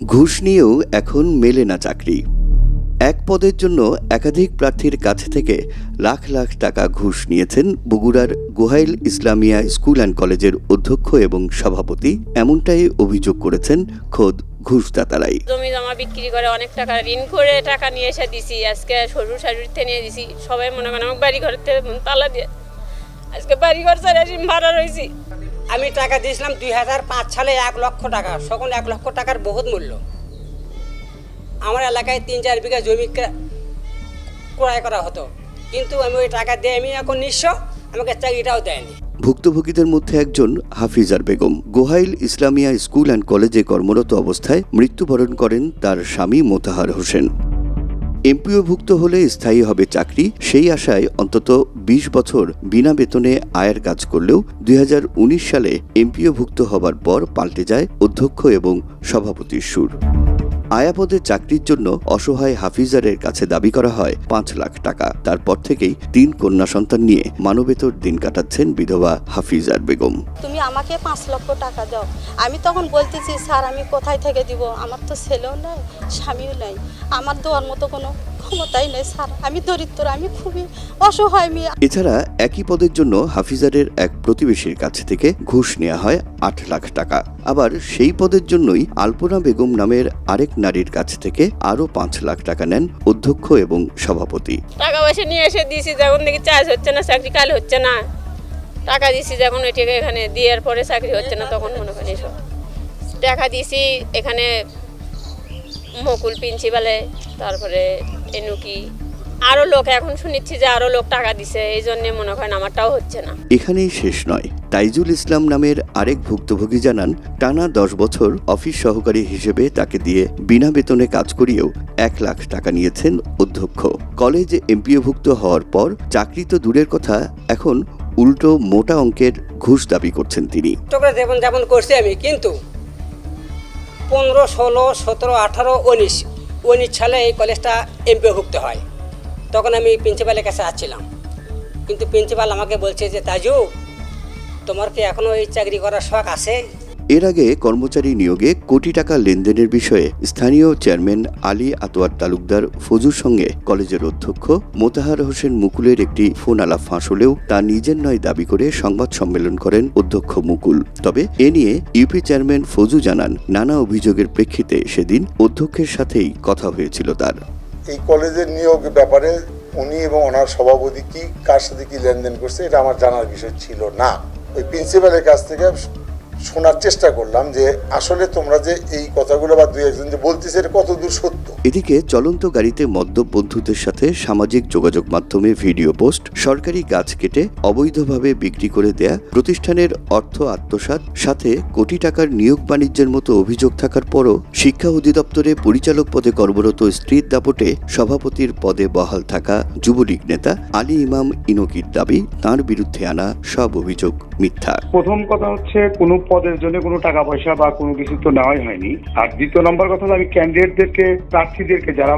ঘুষ নিয়েও এখন মেলে না চাকরি। এক পদের জন্য একাধিক প্রার্থীর কাছ থেকে লাখ লাখ টাকা ঘুষ নিয়েছেন বগুড়ার গোহাইল ইসলামিয়া স্কুল অ্যান্ড কলেজের অধ্যক্ষ এবং সভাপতি। এমনটাই অভিযোগ করেছেন খোদ ঘুষদাতারাই। জমি জমা বিক্রি করে অনেক টাকা ঋণ করে টাকা নিয়ে এসে দিছি। আজকে শ্বশুর শাশুড়ি থেকে নিয়ে দিছি। সবাই মনে করেন আমার বাড়ি ঘর থেকে তালা দিয়ে আজকে বাড়ি ঘর ছাড়া ঋণ ভাড়া রয়েছি। আমি টাকা দিয়েছিলাম 2005 সালে 1 লক্ষ টাকা। তখন 1 লক্ষ টাকার বহুত মূল্য। আমার এলাকায় 3-4 বিঘা জমি ক্রয় করা হতো, কিন্তু আমি ওই টাকা দিয়ে আমি এখন নিঃস্ব, আমাকে চাকরিটাও দেয়নি। ভুক্তভোগীদের মধ্যে একজন হাফিজার বেগম। গোহাইল ইসলামিয়া স্কুল অ্যান্ড কলেজে কর্মরত অবস্থায় মৃত্যুবরণ করেন তার স্বামী মোতাহার হোসেন। এমপিওভুক্ত হলে স্থায়ী হবে চাকরি, সেই আশায় অন্তত 20 বছর বিনা বেতনে আয়ের কাজ করলেও 2019 সালে এমপিওভুক্ত হবার পর পাল্টে যায় অধ্যক্ষ এবং সভাপতির সুর। আয়াপদের চাকরির জন্য অসহায় হাফিজারের কাছে দাবি করা হয় 5 লাখ টাকা। তারপর থেকেই 3 কন্যা সন্তান নিয়ে মানবেতর দিন কাটাচ্ছেন বিধবা হাফিজার বেগম। তুমি আমাকে 5 লক্ষ টাকা দাও। আমি তখন বলতেছি, স্যার আমি কোথায় থেকে দিব, আমার তো ছেলেও নাই, স্বামীও নাই, আমার দেওয়ার মতো কোনো ক্ষমতাই নেই স্যার, আমি দরিদ্র, আমি খুবই অসহায় মেয়ে। এছাড়া একই পদের জন্য হাফিজারের এক প্রতিবেশীর কাছ থেকে ঘুষ নেওয়া হয় 8 লাখ টাকা। আবার সেই পদের জন্যই আলপনা বেগম নামের আরেক নারীর কাছ থেকে আরো 5 লাখ টাকা নেন অধ্যক্ষ এবং সভাপতি। টাকা পয়সা নিয়ে এসে দিয়েছি, যখন দেখি চাষ হচ্ছে না, চাকরি কাল হচ্ছে না, টাকা দিয়েছি যখন ওইটাকে এখানে দেওয়ার পরে চাকরি হচ্ছে না, তখন মনে করেন এসব টাকা দিয়েছি। এখানে মকুল প্রিন্সিপালে, তারপরে এনুকি, আরো লোক এখন শুনেছি যে আরো লোক টাকা দিছে, এই জন্য মনে করেন আমারটাও হচ্ছে না। এখানেই শেষ নয়। তাইজুল ইসলাম নামের আরেক ভুক্তভোগী জানান, টানা 10 বছর অফিস সহকারী হিসেবে তাকে দিয়ে বিনা বেতনে কাজ করিয়েও 1 লাখ টাকা নিয়েছেন অধ্যক্ষ। কলেজে এমপিওভুক্ত হওয়ার পর চাকরি তো দূরের কথা, এখন উল্টো মোটা অঙ্কের ঘুষ দাবি করছেন তিনি। যেমন করছি আমি, কিন্তু 15, 16, 17, 18, 19 সালে এই কলেজটা এমপিওভুক্ত হয়। তখন আমি প্রিন্সিপালের কাছে আসছিলাম, কিন্তু প্রিন্সিপাল আমাকে বলছে যে তাজু, তোমার কি এখনো এই চাকরি করার শখ আছে? এর আগে কর্মচারী নিয়োগে কোটি টাকা লেনদেনের বিষয়ে স্থানীয় চেয়ারম্যান আলী আতোয়ার তালুকদার ফজুর সঙ্গে কলেজের অধ্যক্ষ মোতাহার হোসেন মুকুলের একটি ফোন আলাপ ফাঁস হলেও তা নিজের নয় দাবি করে সংবাদ সম্মেলন করেন অধ্যক্ষ মুকুল। তবে এ নিয়ে ইউপি চেয়ারম্যান ফজু জানান, নানা অভিযোগের প্রেক্ষিতে সেদিন অধ্যক্ষের সাথেই কথা হয়েছিল তার। এই কলেজের নিয়োগ ব্যাপারে উনি এবং ওনার সভাপতি কি কার সাথে কি লেনদেন করছে এটা আমার জানার বিষয় ছিল না। ওই প্রিন্সিপালের কাছ থেকে শোনার চেষ্টা করলাম যে আসলে তোমরা যে এই কথাগুলো বা দুই একজন যে বলতেছে এটা কতদূর সত্য। এদিকে চলন্ত গাড়িতে মদ্যপ বন্ধুদের সাথে সামাজিক যোগাযোগ মাধ্যমে ভিডিও পোস্ট, সরকারি গাছ কেটে অবৈধভাবে বিক্রি করে দেয়া, প্রতিষ্ঠানের অর্থ আত্মসাৎ, সাথে কোটি টাকার নিয়োগ বাণিজ্যের মতো অভিযোগ থাকার পরও শিক্ষা অধিদপ্তরে পরিচালক পদে কর্মরত স্ত্রীর দাপটে সভাপতির পদে বহাল থাকা যুবলীগ নেতা আলী ইমাম ইনকির দাবি, তাঁর বিরুদ্ধে আনা সব অভিযোগ মিথ্যা। প্রথম কথা হচ্ছে, কোনো পদের জন্য কোনো টাকা পয়সা বা কোনো কিছু তো নেওয়াই হয়নি। আর দ্বিতীয় নম্বর কথা, আমি ক্যান্ডিডেটদেরকে, প্রার্থীদেরকে, যারা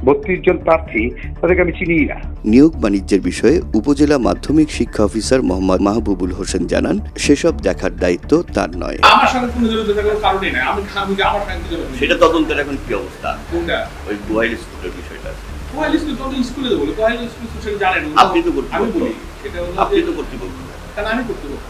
32 জন প্রার্থী, তাদেরকে আমি চিনি না। নিয়োগ বাণিজ্যের বিষয়ে উপজেলা মাধ্যমিক শিক্ষা অফিসার মোহাম্মদ মাহবুবুল হোসেন জানান, সেসব দেখার দায়িত্ব তার নয়। আমার সঙ্গে কোনো জড়িত থাকার কারণই নাই। আমি আমার কাছে সেটা তদন্তের এখন কি অবস্থা? কোনটা? ওই গোহাইল স্কুলের বিষয়টা। গোহাইল স্কুল তো স্কুলে বলে, গোহাইল স্কুল সেটা জানেন। আপনি তো আমি বলি সেটা আপনি তো কর্তৃপক্ষ। কারণ আমি কর্তৃপক্ষ।